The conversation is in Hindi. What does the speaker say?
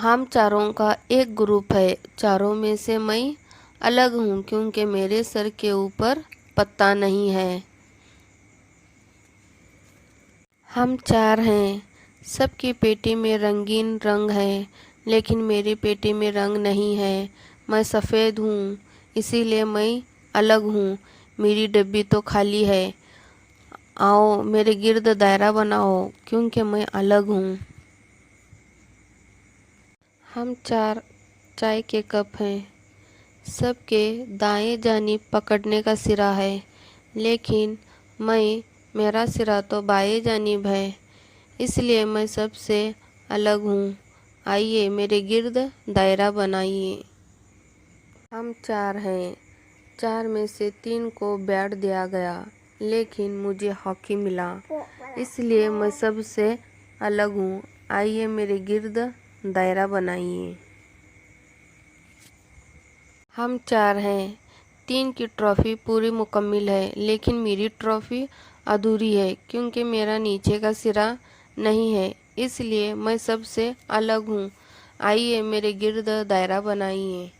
हम चारों का एक ग्रुप है, चारों में से मैं अलग हूँ क्योंकि मेरे सर के ऊपर पत्ता नहीं है। हम चार हैं, सबकी पेटी में रंगीन रंग है, लेकिन मेरी पेटी में रंग नहीं है। मैं सफ़ेद हूँ, इसीलिए मैं अलग हूँ। मेरी डब्बी तो खाली है। आओ मेरे गिर्द दायरा बनाओ क्योंकि मैं अलग हूँ। हम चार चाय के कप हैं, सबके दाएं जानिब पकड़ने का सिरा है, लेकिन मेरा सिरा तो बाएं जानिब है, इसलिए मैं सबसे अलग हूँ। आइए मेरे गिर्द दायरा बनाइए। हम चार हैं, चार में से तीन को बैट दिया गया, लेकिन मुझे हॉकी मिला, इसलिए मैं सबसे अलग हूँ। आइए मेरे गिर्द दायरा बनाइए। हम चार हैं, तीन की ट्रॉफ़ी पूरी मुकम्मिल है, लेकिन मेरी ट्रॉफ़ी अधूरी है क्योंकि मेरा नीचे का सिरा नहीं है, इसलिए मैं सबसे अलग हूँ। आइए मेरे गिर्द दायरा बनाइए।